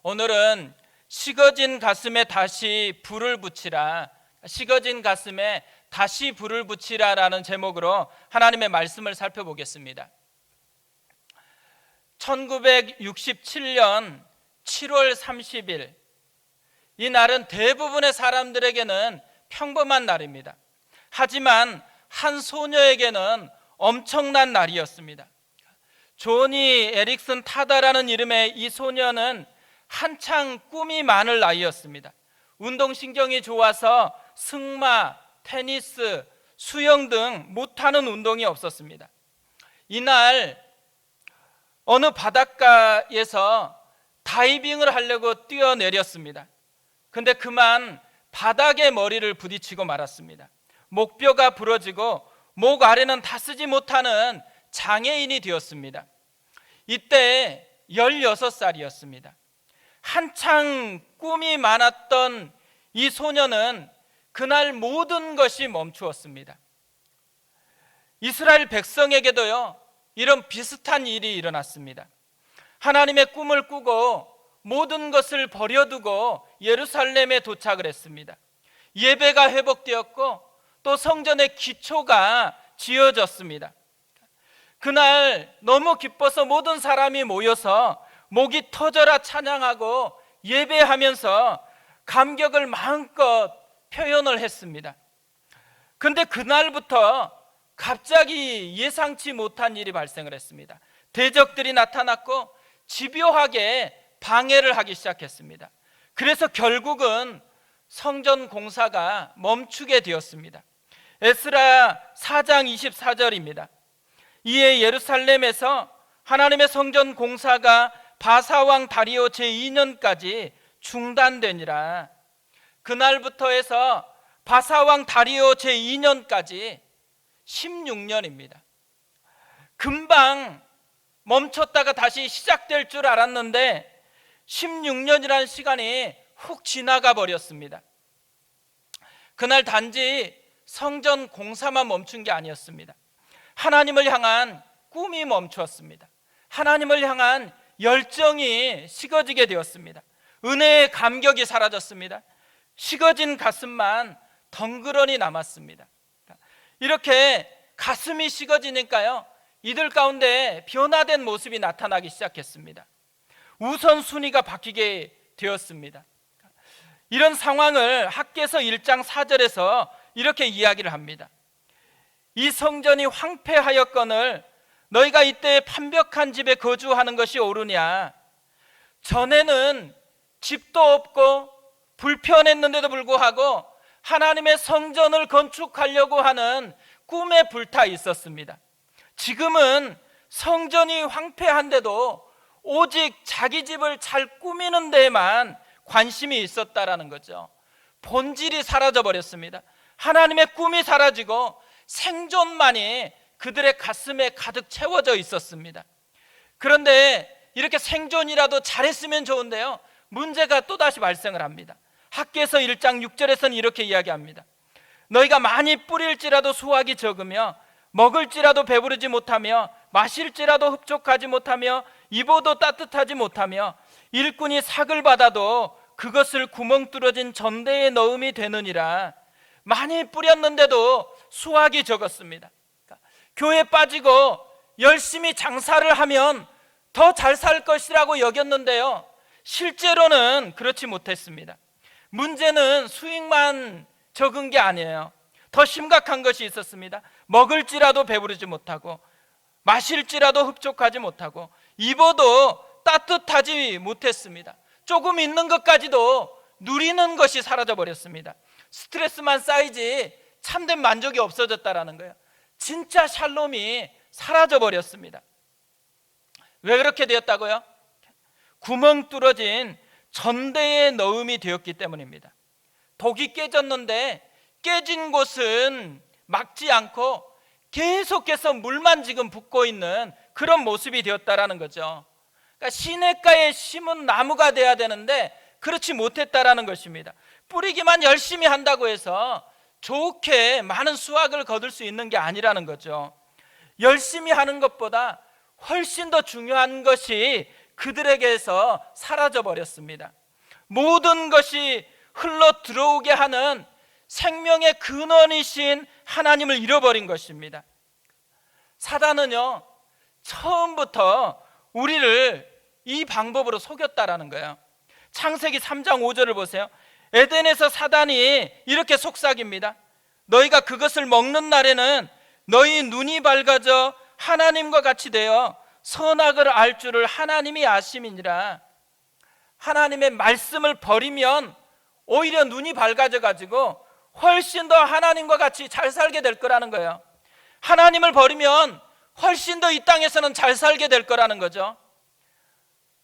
오늘은 식어진 가슴에 다시 불을 붙이라, 식어진 가슴에 다시 불을 붙이라라는 제목으로 하나님의 말씀을 살펴보겠습니다. 1967년 7월 30일, 이 날은 대부분의 사람들에게는 평범한 날입니다. 하지만 한 소녀에게는 엄청난 날이었습니다. 조니 에릭슨 타다라는 이름의 이 소녀는 한창 꿈이 많을 나이였습니다. 운동신경이 좋아서 승마, 테니스, 수영 등 못하는 운동이 없었습니다. 이날 어느 바닷가에서 다이빙을 하려고 뛰어내렸습니다. 근데 그만 바닥에 머리를 부딪히고 말았습니다. 목뼈가 부러지고 목 아래는 다 쓰지 못하는 장애인이 되었습니다. 이때 16살이었습니다. 한창 꿈이 많았던 이 소녀는 그날 모든 것이 멈추었습니다. 이스라엘 백성에게도요, 이런 비슷한 일이 일어났습니다. 하나님의 꿈을 꾸고 모든 것을 버려두고 예루살렘에 도착을 했습니다. 예배가 회복되었고 또 성전의 기초가 지어졌습니다. 그날 너무 기뻐서 모든 사람이 모여서 목이 터져라 찬양하고 예배하면서 감격을 마음껏 표현을 했습니다. 근데 그날부터 갑자기 예상치 못한 일이 발생을 했습니다. 대적들이 나타났고 집요하게 방해를 하기 시작했습니다. 그래서 결국은 성전 공사가 멈추게 되었습니다. 에스라 4장 24절입니다. 이에 예루살렘에서 하나님의 성전 공사가 바사왕 다리오 제2년까지 중단되니라. 그날부터 해서 바사왕 다리오 제2년까지 16년입니다. 금방 멈췄다가 다시 시작될 줄 알았는데 16년이라는 시간이 훅 지나가 버렸습니다. 그날 단지 성전 공사만 멈춘 게 아니었습니다. 하나님을 향한 꿈이 멈추었습니다. 하나님을 향한 열정이 식어지게 되었습니다. 은혜의 감격이 사라졌습니다. 식어진 가슴만 덩그러니 남았습니다. 이렇게 가슴이 식어지니까요, 이들 가운데 변화된 모습이 나타나기 시작했습니다. 우선순위가 바뀌게 되었습니다. 이런 상황을 학개서 1장 4절에서 이렇게 이야기를 합니다. 이 성전이 황폐하였거늘 너희가 이때 판벽한 집에 거주하는 것이 옳으냐. 전에는 집도 없고 불편했는데도 불구하고 하나님의 성전을 건축하려고 하는 꿈에 불타 있었습니다. 지금은 성전이 황폐한데도 오직 자기 집을 잘 꾸미는 데에만 관심이 있었다라는 거죠. 본질이 사라져 버렸습니다. 하나님의 꿈이 사라지고 생존만이 그들의 가슴에 가득 채워져 있었습니다. 그런데 이렇게 생존이라도 잘했으면 좋은데요, 문제가 또다시 발생을 합니다. 학개서 1장 6절에서는 이렇게 이야기합니다. 너희가 많이 뿌릴지라도 수확이 적으며 먹을지라도 배부르지 못하며 마실지라도 흡족하지 못하며 입어도 따뜻하지 못하며 일꾼이 삭을 받아도 그것을 구멍 뚫어진 전대에 넣음이 되느니라. 많이 뿌렸는데도 수확이 적었습니다. 교회 빠지고 열심히 장사를 하면 더 잘 살 것이라고 여겼는데요, 실제로는 그렇지 못했습니다. 문제는 수익만 적은 게 아니에요. 더 심각한 것이 있었습니다. 먹을지라도 배부르지 못하고 마실지라도 흡족하지 못하고 입어도 따뜻하지 못했습니다. 조금 있는 것까지도 누리는 것이 사라져 버렸습니다. 스트레스만 쌓이지 참된 만족이 없어졌다라는 거예요. 진짜 샬롬이 사라져 버렸습니다. 왜 그렇게 되었다고요? 구멍 뚫어진 전대에 넣음이 되었기 때문입니다. 독이 깨졌는데 깨진 곳은 막지 않고 계속해서 물만 지금 붓고 있는 그런 모습이 되었다라는 거죠. 그러니까 시냇가에 심은 나무가 돼야 되는데 그렇지 못했다라는 것입니다. 뿌리기만 열심히 한다고 해서 좋게 많은 수확을 거둘 수 있는 게 아니라는 거죠. 열심히 하는 것보다 훨씬 더 중요한 것이 그들에게서 사라져 버렸습니다. 모든 것이 흘러 들어오게 하는 생명의 근원이신 하나님을 잃어버린 것입니다. 사단은요, 처음부터 우리를 이 방법으로 속였다라는 거예요. 창세기 3장 5절을 보세요. 에덴에서 사단이 이렇게 속삭입니다. 너희가 그것을 먹는 날에는 너희 눈이 밝아져 하나님과 같이 되어 선악을 알 줄을 하나님이 아심이니라. 하나님의 말씀을 버리면 오히려 눈이 밝아져 가지고 훨씬 더 하나님과 같이 잘 살게 될 거라는 거예요. 하나님을 버리면 훨씬 더 이 땅에서는 잘 살게 될 거라는 거죠.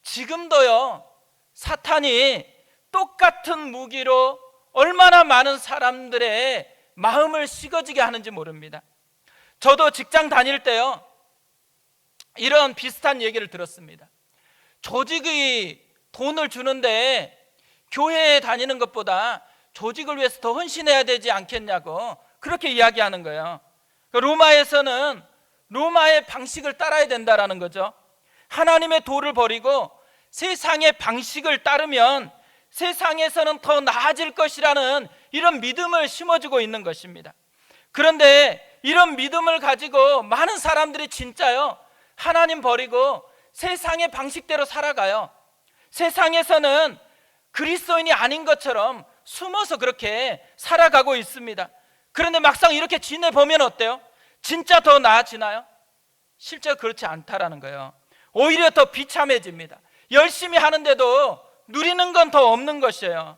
지금도요, 사탄이 똑같은 무기로 얼마나 많은 사람들의 마음을 식어지게 하는지 모릅니다. 저도 직장 다닐 때요, 이런 비슷한 얘기를 들었습니다. 조직이 돈을 주는데 교회에 다니는 것보다 조직을 위해서 더 헌신해야 되지 않겠냐고 그렇게 이야기하는 거예요. 로마에서는 로마의 방식을 따라야 된다라는 거죠. 하나님의 도를 버리고 세상의 방식을 따르면 세상에서는 더 나아질 것이라는 이런 믿음을 심어주고 있는 것입니다. 그런데 이런 믿음을 가지고 많은 사람들이 진짜요, 하나님 버리고 세상의 방식대로 살아가요. 세상에서는 그리스도인이 아닌 것처럼 숨어서 그렇게 살아가고 있습니다. 그런데 막상 이렇게 지내보면 어때요? 진짜 더 나아지나요? 실제로 그렇지 않다라는 거예요. 오히려 더 비참해집니다. 열심히 하는데도 누리는 건 더 없는 것이에요.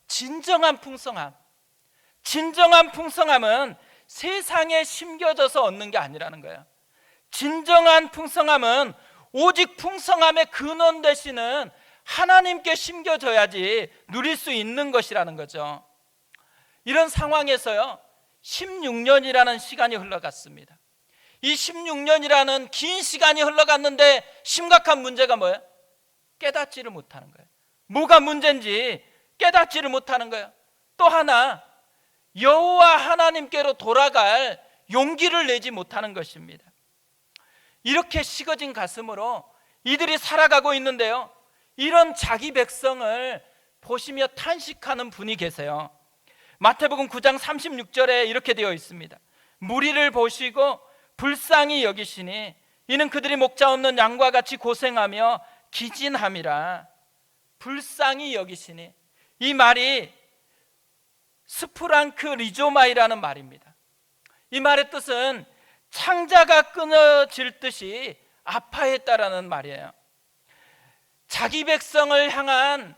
진정한 풍성함은 세상에 심겨져서 얻는 게 아니라는 거예요. 진정한 풍성함은 오직 풍성함의 근원 되시는 하나님께 심겨져야지 누릴 수 있는 것이라는 거죠. 이런 상황에서요, 16년이라는 시간이 흘러갔습니다. 이 16년이라는 긴 시간이 흘러갔는데 심각한 문제가 뭐예요? 깨닫지를 못하는 거예요. 뭐가 문제인지 깨닫지를 못하는 거예요. 또 하나, 여호와 하나님께로 돌아갈 용기를 내지 못하는 것입니다. 이렇게 식어진 가슴으로 이들이 살아가고 있는데요, 이런 자기 백성을 보시며 탄식하는 분이 계세요. 마태복음 9장 36절에 이렇게 되어 있습니다. 무리를 보시고 불쌍히 여기시니 이는 그들이 목자 없는 양과 같이 고생하며 기진함이라. 불쌍히 여기시니, 이 말이 스프랑크 리조마이라는 말입니다. 이 말의 뜻은 창자가 끊어질 듯이 아파했다라는 말이에요. 자기 백성을 향한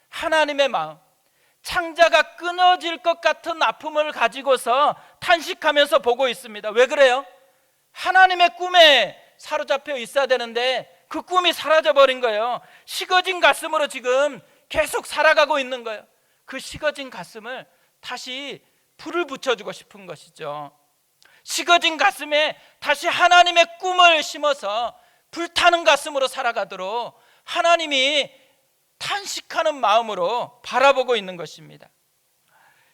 하나님의 마음, 창자가 끊어질 것 같은 아픔을 가지고서 탄식하면서 보고 있습니다. 왜 그래요? 하나님의 꿈에 사로잡혀 있어야 되는데 그 꿈이 사라져버린 거예요. 식어진 가슴으로 지금 계속 살아가고 있는 거예요. 그 식어진 가슴을 다시 불을 붙여주고 싶은 것이죠. 식어진 가슴에 다시 하나님의 꿈을 심어서 불타는 가슴으로 살아가도록 하나님이 탄식하는 마음으로 바라보고 있는 것입니다.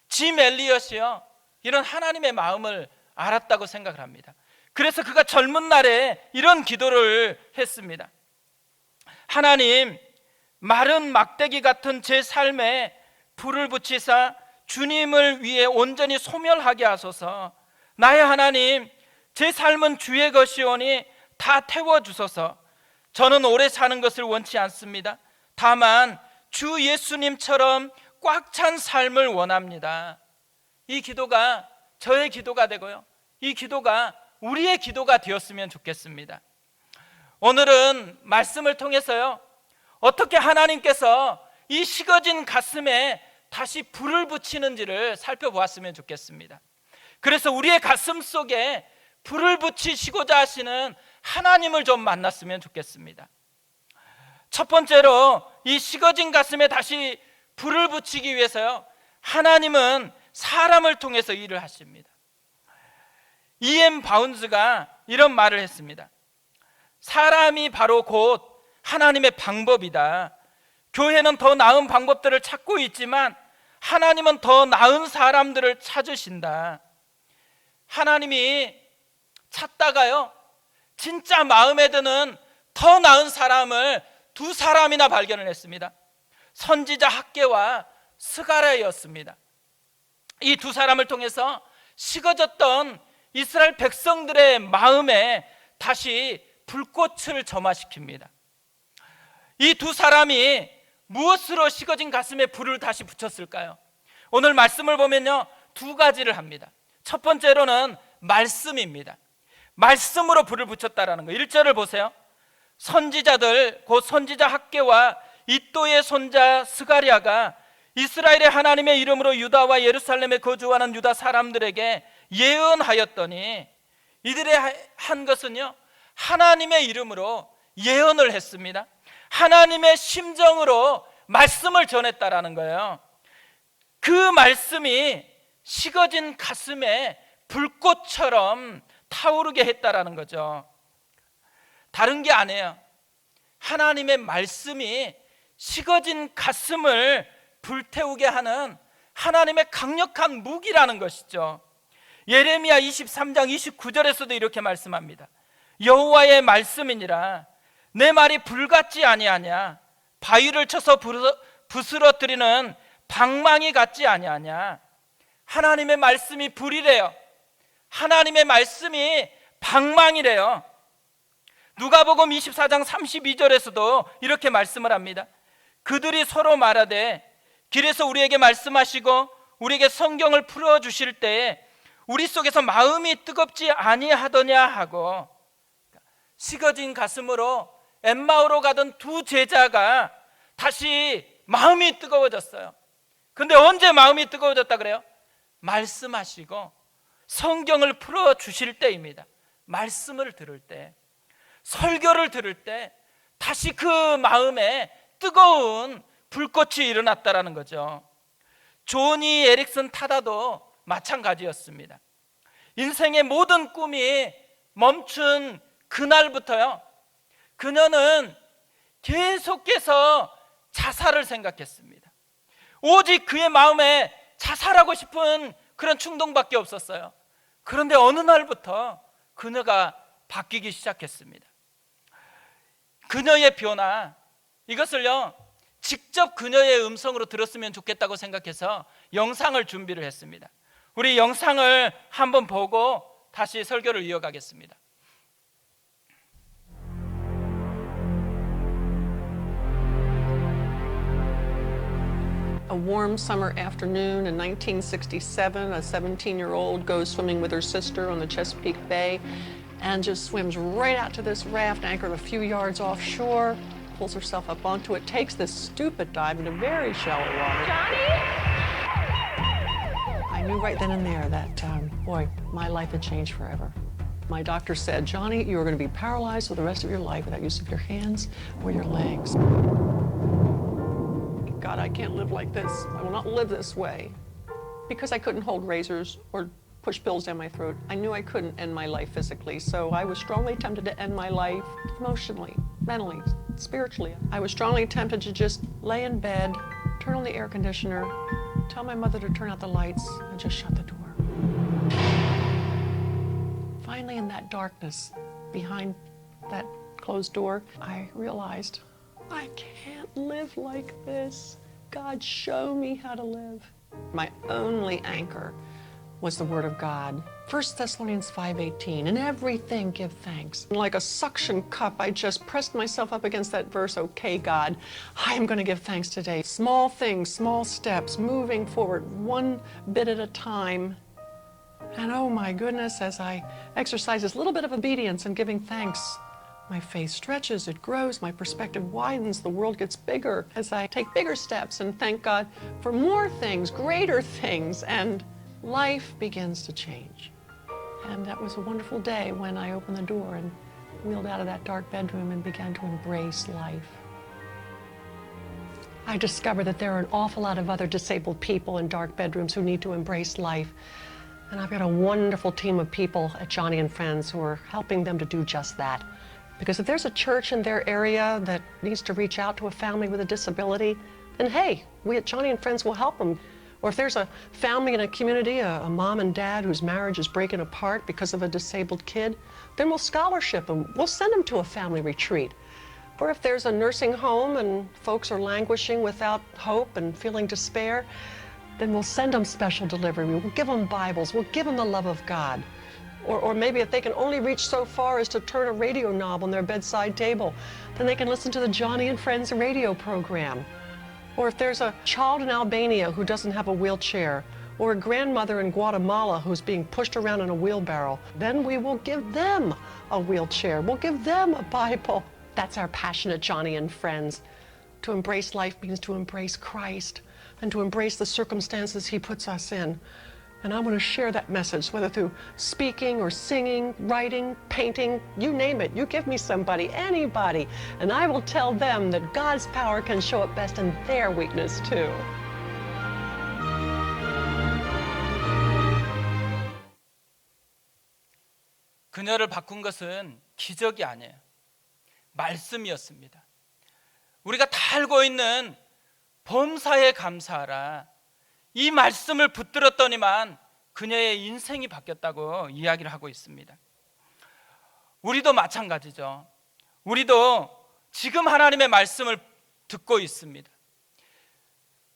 짐 엘리엇이요, 이런 하나님의 마음을 알았다고 생각을 합니다. 그래서 그가 젊은 날에 이런 기도를 했습니다. 하나님, 마른 막대기 같은 제 삶에 불을 붙이사 주님을 위해 온전히 소멸하게 하소서. 나의 하나님, 제 삶은 주의 것이오니 다 태워주소서. 저는 오래 사는 것을 원치 않습니다. 다만 주 예수님처럼 꽉 찬 삶을 원합니다. 이 기도가 저의 기도가 되고요, 이 기도가 우리의 기도가 되었으면 좋겠습니다. 오늘은 말씀을 통해서요, 어떻게 하나님께서 이 식어진 가슴에 다시 불을 붙이는지를 살펴보았으면 좋겠습니다. 그래서 우리의 가슴 속에 불을 붙이시고자 하시는 하나님을 좀 만났으면 좋겠습니다. 첫 번째로 이 식어진 가슴에 다시 불을 붙이기 위해서요, 하나님은 사람을 통해서 일을 하십니다. E.M. 바운즈가 이런 말을 했습니다. 사람이 바로 곧 하나님의 방법이다. 교회는 더 나은 방법들을 찾고 있지만 하나님은 더 나은 사람들을 찾으신다. 하나님이 찾다가요, 진짜 마음에 드는 더 나은 사람을 두 사람이나 발견을 했습니다. 선지자 학개와 스가랴였습니다. 이 두 사람을 통해서 식어졌던 이스라엘 백성들의 마음에 다시 불꽃을 점화시킵니다. 이 두 사람이 무엇으로 식어진 가슴에 불을 다시 붙였을까요? 오늘 말씀을 보면요, 두 가지를 합니다. 첫 번째로는 말씀입니다. 말씀으로 불을 붙였다라는 거예요. 1절을 보세요. 선지자들, 곧 선지자 학개와 이또의 손자 스가랴가 이스라엘의 하나님의 이름으로 유다와 예루살렘에 거주하는 유다 사람들에게 예언하였더니, 이들의 한 것은요, 하나님의 이름으로 예언을 했습니다. 하나님의 심정으로 말씀을 전했다라는 거예요. 그 말씀이 식어진 가슴에 불꽃처럼 타오르게 했다라는 거죠. 다른 게 아니에요. 하나님의 말씀이 식어진 가슴을 불태우게 하는 하나님의 강력한 무기라는 것이죠. 예레미야 23장 29절에서도 이렇게 말씀합니다. 여호와의 말씀이니라. 내 말이 불같지 아니하냐? 바위를 쳐서 부스러뜨리는 방망이 같지 아니하냐? 하나님의 말씀이 불이래요. 하나님의 말씀이 방망이래요. 누가복음 24장 32절에서도 이렇게 말씀을 합니다. 그들이 서로 말하되 길에서 우리에게 말씀하시고 우리에게 성경을 풀어주실 때에 우리 속에서 마음이 뜨겁지 아니하더냐 하고, 식어진 가슴으로 엠마오로 가던 두 제자가 다시 마음이 뜨거워졌어요. 근데 언제 마음이 뜨거워졌다 그래요? 말씀하시고 성경을 풀어주실 때입니다. 말씀을 들을 때, 설교를 들을 때 다시 그 마음에 뜨거운 불꽃이 일어났다라는 거죠. 조니 에릭슨 타다도 마찬가지였습니다. 인생의 모든 꿈이 멈춘 그날부터요, 그녀는 계속해서 자살을 생각했습니다. 오직 그의 마음에 자살하고 싶은 그런 충동밖에 없었어요. 그런데 어느 날부터 그녀가 바뀌기 시작했습니다. 그녀의 변화, 이것을요 직접 그녀의 음성으로 들었으면 좋겠다고 생각해서 영상을 준비를 했습니다. 우리 영상을 한번 보고 다시 설교를 이어가겠습니다. A warm summer afternoon in 1967, a 17-year-old goes swimming with her sister on the Chesapeake Bay and just swims right out to this raft anchored a few yards offshore, pulls herself up onto it, takes this stupid dive into very shallow water. Johnny? I knew right then and there that, boy, my life had changed forever. My doctor said, Johnny, you are going to be paralyzed for the rest of your life without use of your hands or your legs. God, I can't live like this. I will not live this way. Because I couldn't hold razors or push pills down my throat, I knew I couldn't end my life physically, so I was strongly tempted to end my life emotionally, mentally, spiritually. I was strongly tempted to just lay in bed, turn on the air conditioner, tell my mother to turn out the lights, and just shut the door. Finally, in that darkness, behind that closed door, I realized, I can't live like this. God, show me how to live. My only anchor was the Word of God. 1 Thessalonians 5:18, in everything give thanks. And like a suction cup, I just pressed myself up against that verse. Okay, God, I am going to give thanks today. Small things, small steps, moving forward one bit at a time. And oh my goodness, as I exercise this little bit of obedience and giving thanks, my faith stretches, it grows, my perspective widens, the world gets bigger as I take bigger steps and thank God for more things, greater things, and life begins to change. And that was a wonderful day when I opened the door and wheeled out of that dark bedroom and began to embrace life. I discovered that there are an awful lot of other disabled people in dark bedrooms who need to embrace life. And I've got a wonderful team of people at Johnny and Friends who are helping them to do just that. Because if there's a church in their area that needs to reach out to a family with a disability, then hey, we at Johnny and Friends will help them. Or if there's a family in a community, a mom and dad whose marriage is breaking apart because of a disabled kid, then we'll scholarship them. We'll send them to a family retreat. Or if there's a nursing home and folks are languishing without hope and feeling despair, then we'll send them special delivery. We'll give them Bibles. We'll give them the love of God. Or maybe if they can only reach so far as to turn a radio knob on their bedside table, then they can listen to the Johnny and Friends radio program. Or if there's a child in Albania who doesn't have a wheelchair, or a grandmother in Guatemala who's being pushed around in a wheelbarrow, then we will give them a wheelchair. We'll give them a Bible. That's our passion at Johnny and Friends. To embrace life means to embrace Christ and to embrace the circumstances He puts us in. And I want to share that message, whether through speaking or singing, writing, painting, you name it. You give me somebody, anybody, and I will tell them that God's power can show up best in their weakness too. 그녀를 바꾼 것은 기적이 아니에요. 말씀이었습니다. 우리가 다 알고 있는 범사에 감사하라, 이 말씀을 붙들었더니만 그녀의 인생이 바뀌었다고 이야기를 하고 있습니다. 우리도 마찬가지죠. 우리도 지금 하나님의 말씀을 듣고 있습니다.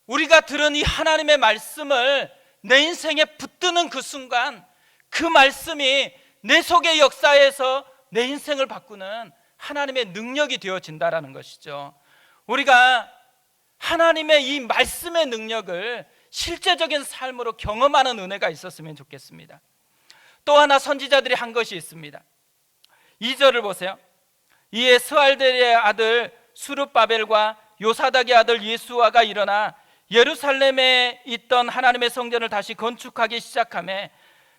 우리가 들은 이 하나님의 말씀을 내 인생에 붙드는 그 순간, 그 말씀이 내 속의 역사에서 내 인생을 바꾸는 하나님의 능력이 되어진다라는 것이죠. 우리가 하나님의 이 말씀의 능력을 실제적인 삶으로 경험하는 은혜가 있었으면 좋겠습니다. 또 하나 선지자들이 한 것이 있습니다. 2절을 보세요. 이에 스알델의 아들 수룹바벨과 요사닥의 아들 예수아가 일어나 예루살렘에 있던 하나님의 성전을 다시 건축하기 시작하며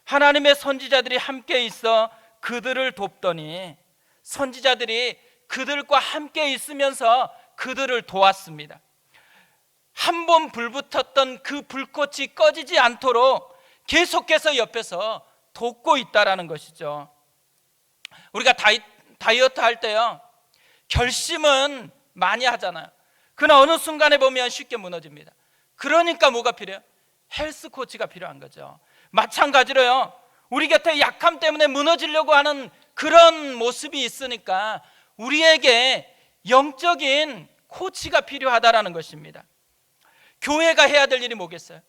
하나님의 선지자들이 함께 있어 그들을 돕더니, 선지자들이 그들과 함께 있으면서 그들을 도왔습니다. 한 번 불붙었던 그 불꽃이 꺼지지 않도록 계속해서 옆에서 돕고 있다라는 것이죠. 우리가 다이어트 할 때요, 결심은 많이 하잖아요. 그러나 어느 순간에 보면 쉽게 무너집니다. 그러니까 뭐가 필요해요? 헬스 코치가 필요한 거죠. 마찬가지로요, 우리 곁에 약함 때문에 무너지려고 하는 그런 모습이 있으니까 우리에게 영적인 코치가 필요하다라는 것입니다. 교회가 해야 될 일이 뭐겠어요?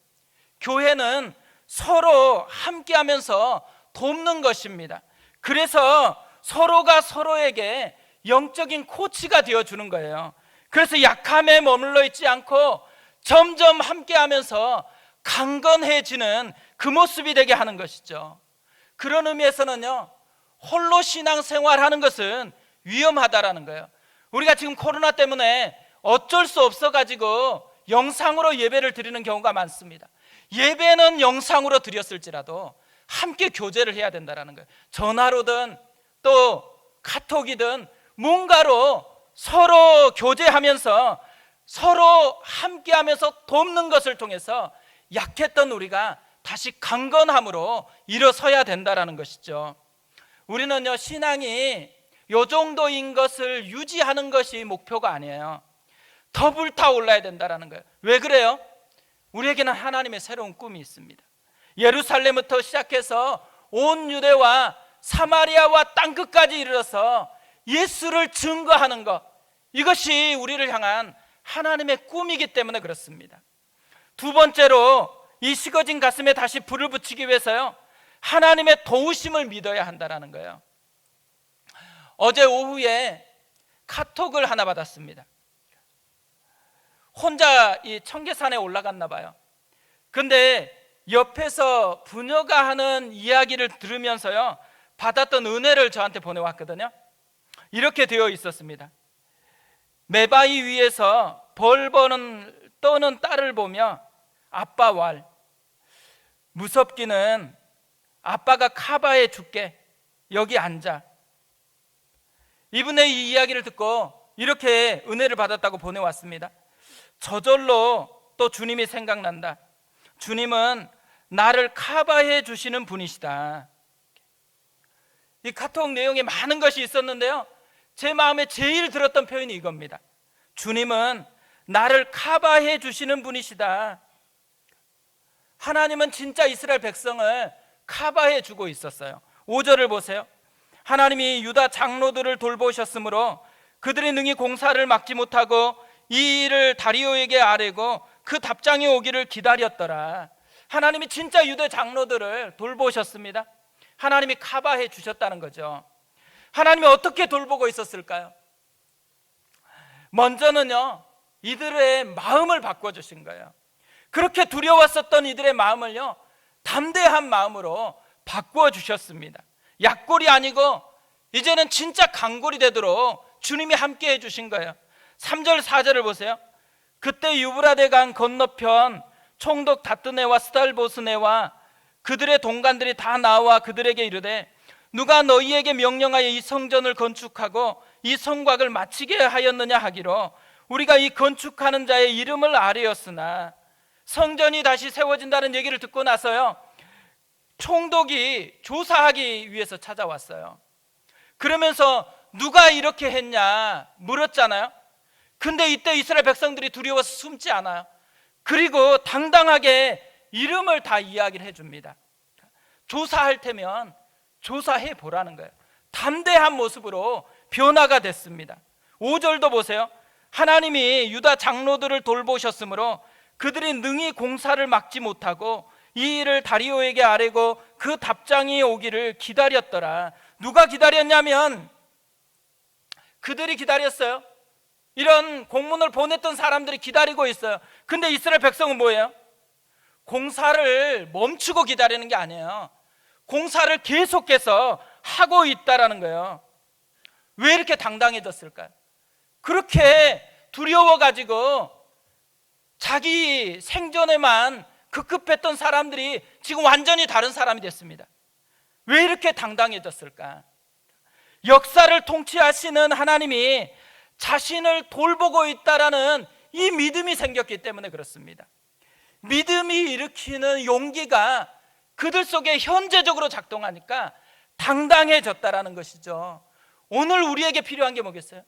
교회는 서로 함께하면서 돕는 것입니다. 그래서 서로가 서로에게 영적인 코치가 되어주는 거예요. 그래서 약함에 머물러 있지 않고 점점 함께하면서 강건해지는 그 모습이 되게 하는 것이죠. 그런 의미에서는요, 홀로 신앙생활하는 것은 위험하다라는 거예요. 우리가 지금 코로나 때문에 어쩔 수 없어가지고 영상으로 예배를 드리는 경우가 많습니다. 예배는 영상으로 드렸을지라도 함께 교제를 해야 된다는 거예요. 전화로든 또 카톡이든 뭔가로 서로 교제하면서 서로 함께하면서 돕는 것을 통해서 약했던 우리가 다시 강건함으로 일어서야 된다는 것이죠. 우리는요, 신앙이 요 정도인 것을 유지하는 것이 목표가 아니에요. 더 불타올라야 된다는 거예요. 왜 그래요? 우리에게는 하나님의 새로운 꿈이 있습니다. 예루살렘부터 시작해서 온 유대와 사마리아와 땅끝까지 이르러서 예수를 증거하는 것, 이것이 우리를 향한 하나님의 꿈이기 때문에 그렇습니다. 두 번째로, 이 식어진 가슴에 다시 불을 붙이기 위해서요, 하나님의 도우심을 믿어야 한다는 거예요. 어제 오후에 카톡을 하나 받았습니다. 혼자 이 청계산에 올라갔나 봐요. 근데 옆에서 부녀가 하는 이야기를 들으면서요, 받았던 은혜를 저한테 보내왔거든요. 이렇게 되어 있었습니다. 메바이 위에서 벌벌은 떠는 딸을 보며 아빠 왈, 무섭기는 아빠가 카바해 줄게, 여기 앉아. 이분의 이 이야기를 듣고 이렇게 은혜를 받았다고 보내왔습니다. 저절로 또 주님이 생각난다. 주님은 나를 커버해 주시는 분이시다. 이 카톡 내용에 많은 것이 있었는데요, 제 마음에 제일 들었던 표현이 이겁니다. 주님은 나를 커버해 주시는 분이시다. 하나님은 진짜 이스라엘 백성을 커버해 주고 있었어요. 5절을 보세요. 하나님이 유다 장로들을 돌보셨으므로 그들이 능히 공사를 막지 못하고 이 일을 다리오에게 아뢰고 그 답장이 오기를 기다렸더라. 하나님이 진짜 유대 장로들을 돌보셨습니다. 하나님이 커버해 주셨다는 거죠. 하나님이 어떻게 돌보고 있었을까요? 먼저는요, 이들의 마음을 바꿔주신 거예요. 그렇게 두려웠었던 이들의 마음을요, 담대한 마음으로 바꾸어 주셨습니다. 약골이 아니고 이제는 진짜 강골이 되도록 주님이 함께 해주신 거예요. 3절 4절을 보세요. 그때 유브라데 강 건너편 총독 다뜨네와 스달보스네와 그들의 동관들이 다 나와 그들에게 이르되 누가 너희에게 명령하여 이 성전을 건축하고 이 성곽을 마치게 하였느냐 하기로 우리가 이 건축하는 자의 이름을 아뢰었으나, 성전이 다시 세워진다는 얘기를 듣고 나서요, 총독이 조사하기 위해서 찾아왔어요. 그러면서 누가 이렇게 했냐 물었잖아요. 근데 이때 이스라엘 백성들이 두려워서 숨지 않아요. 그리고 당당하게 이름을 다 이야기를 해줍니다. 조사할 테면 조사해 보라는 거예요. 담대한 모습으로 변화가 됐습니다. 5절도 보세요. 하나님이 유다 장로들을 돌보셨으므로 그들이 능히 공사를 막지 못하고 이 일을 다리오에게 아뢰고 그 답장이 오기를 기다렸더라. 누가 기다렸냐면 그들이 기다렸어요. 이런 공문을 보냈던 사람들이 기다리고 있어요. 근데 이스라엘 백성은 뭐예요? 공사를 멈추고 기다리는 게 아니에요. 공사를 계속해서 하고 있다라는 거예요. 왜 이렇게 당당해졌을까요? 그렇게 두려워가지고 자기 생존에만 급급했던 사람들이 지금 완전히 다른 사람이 됐습니다. 왜 이렇게 당당해졌을까? 역사를 통치하시는 하나님이 자신을 돌보고 있다라는 이 믿음이 생겼기 때문에 그렇습니다. 믿음이 일으키는 용기가 그들 속에 현재적으로 작동하니까 당당해졌다라는 것이죠. 오늘 우리에게 필요한 게 뭐겠어요?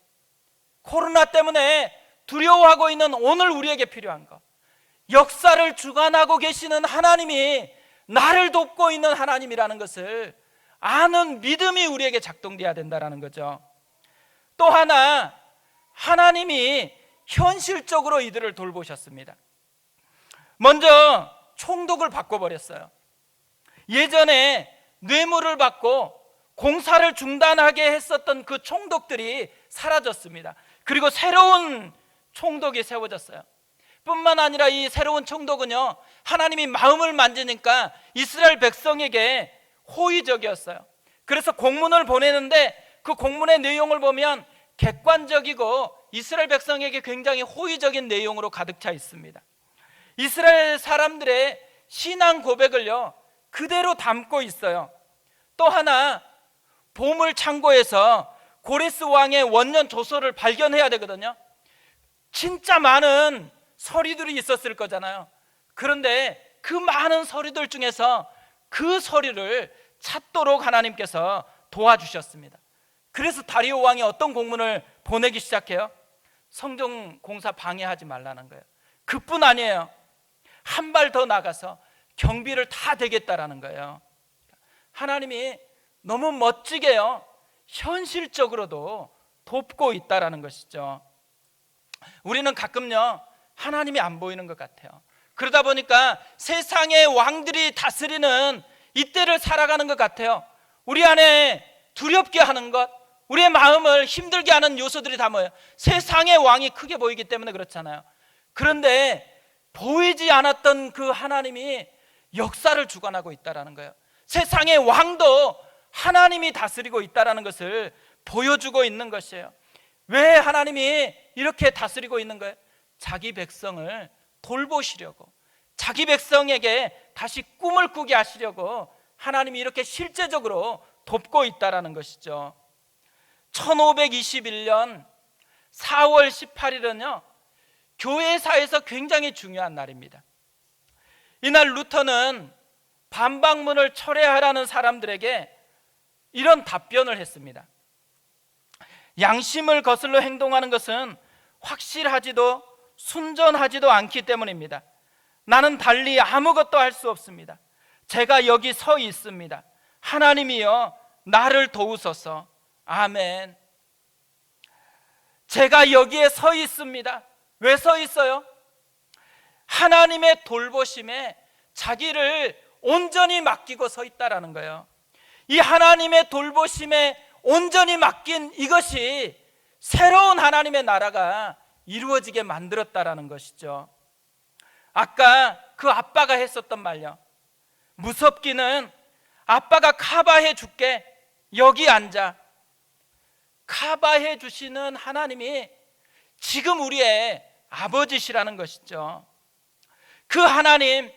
코로나 때문에 두려워하고 있는 오늘 우리에게 필요한 것, 역사를 주관하고 계시는 하나님이 나를 돕고 있는 하나님이라는 것을 아는 믿음이 우리에게 작동돼야 된다는 거죠. 또 하나, 하나님이 현실적으로 이들을 돌보셨습니다. 먼저 총독을 바꿔버렸어요. 예전에 뇌물을 받고 공사를 중단하게 했었던 그 총독들이 사라졌습니다. 그리고 새로운 총독이 세워졌어요. 뿐만 아니라 이 새로운 총독은요, 하나님이 마음을 만지니까 이스라엘 백성에게 호의적이었어요. 그래서 공문을 보내는데 그 공문의 내용을 보면 객관적이고 이스라엘 백성에게 굉장히 호의적인 내용으로 가득 차 있습니다. 이스라엘 사람들의 신앙 고백을요, 그대로 담고 있어요. 또 하나, 보물 창고에서 고레스 왕의 원년 조서를 발견해야 되거든요. 진짜 많은 서류들이 있었을 거잖아요. 그런데 그 많은 서류들 중에서 그 서류를 찾도록 하나님께서 도와주셨습니다. 그래서 다리오 왕이 어떤 공문을 보내기 시작해요? 성전 공사 방해하지 말라는 거예요. 그뿐 아니에요. 한 발 더 나가서 경비를 다 대겠다라는 거예요. 하나님이 너무 멋지게요, 현실적으로도 돕고 있다라는 것이죠. 우리는 가끔요, 하나님이 안 보이는 것 같아요. 그러다 보니까 세상의 왕들이 다스리는 이때를 살아가는 것 같아요. 우리 안에 두렵게 하는 것, 우리의 마음을 힘들게 하는 요소들이 다 뭐예요? 세상의 왕이 크게 보이기 때문에 그렇잖아요. 그런데 보이지 않았던 그 하나님이 역사를 주관하고 있다는 거예요. 세상의 왕도 하나님이 다스리고 있다는 것을 보여주고 있는 것이에요. 왜 하나님이 이렇게 다스리고 있는 거예요? 자기 백성을 돌보시려고, 자기 백성에게 다시 꿈을 꾸게 하시려고 하나님이 이렇게 실제적으로 돕고 있다는 것이죠. 1521년 4월 18일은요 교회사에서 굉장히 중요한 날입니다. 이날 루터는 반박문을 철회하라는 사람들에게 이런 답변을 했습니다. 양심을 거슬러 행동하는 것은 확실하지도 순전하지도 않기 때문입니다. 나는 달리 아무것도 할 수 없습니다. 제가 여기 서 있습니다. 하나님이여 나를 도우소서. 아멘. 제가 여기에 서 있습니다. 왜 서 있어요? 하나님의 돌보심에 자기를 온전히 맡기고 서 있다라는 거예요. 이 하나님의 돌보심에 온전히 맡긴 이것이 새로운 하나님의 나라가 이루어지게 만들었다라는 것이죠. 아까 그 아빠가 했었던 말요. 무섭기는 아빠가 커버해 줄게. 여기 앉아. 커버해 주시는 하나님이 지금 우리의 아버지시라는 것이죠. 그 하나님,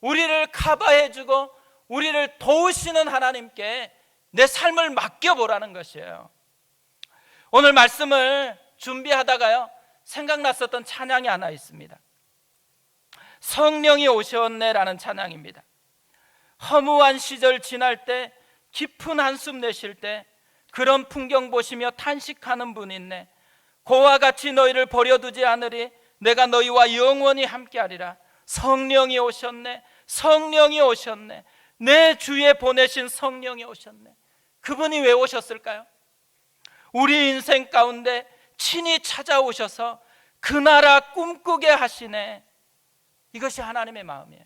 우리를 커버해 주고 우리를 도우시는 하나님께 내 삶을 맡겨보라는 것이에요. 오늘 말씀을 준비하다가요, 생각났었던 찬양이 하나 있습니다. 성령이 오셨네라는 찬양입니다. 허무한 시절 지날 때, 깊은 한숨 내쉴 때 그런 풍경 보시며 탄식하는 분 있네. 고와 같이 너희를 버려두지 않으리. 내가 너희와 영원히 함께하리라. 성령이 오셨네. 성령이 오셨네. 내 주에 보내신 성령이 오셨네. 그분이 왜 오셨을까요? 우리 인생 가운데 친히 찾아오셔서 그 나라 꿈꾸게 하시네. 이것이 하나님의 마음이에요.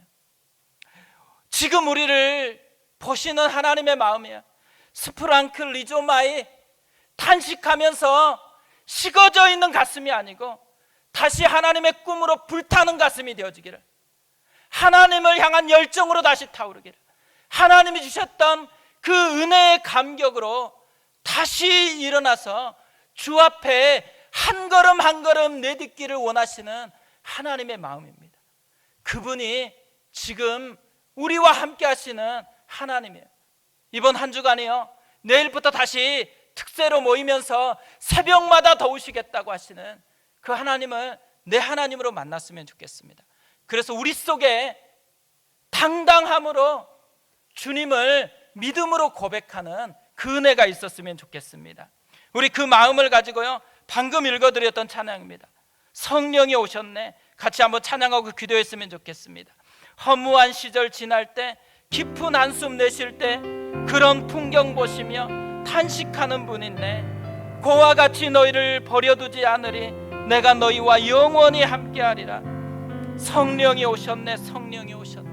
지금 우리를 보시는 하나님의 마음이에요. 스프랑크 리조마이 탄식하면서 식어져 있는 가슴이 아니고 다시 하나님의 꿈으로 불타는 가슴이 되어지기를, 하나님을 향한 열정으로 다시 타오르기를, 하나님이 주셨던 그 은혜의 감격으로 다시 일어나서 주 앞에 한 걸음 한 걸음 내딛기를 원하시는 하나님의 마음입니다. 그분이 지금 우리와 함께 하시는 하나님이에요. 이번 한 주간이요, 내일부터 다시 특세로 모이면서 새벽마다 더우시겠다고 하시는 그 하나님을 내 하나님으로 만났으면 좋겠습니다. 그래서 우리 속에 당당함으로 주님을 믿음으로 고백하는 그 은혜가 있었으면 좋겠습니다. 우리 그 마음을 가지고요, 방금 읽어드렸던 찬양입니다. 성령이 오셨네. 같이 한번 찬양하고 기도했으면 좋겠습니다. 허무한 시절 지날 때, 깊은 한숨 내쉴 때 그런 풍경 보시며 탄식하는 분 있네. 고와 같이 너희를 버려두지 않으리. 내가 너희와 영원히 함께하리라. 성령이 오셨네. 성령이 오셨네.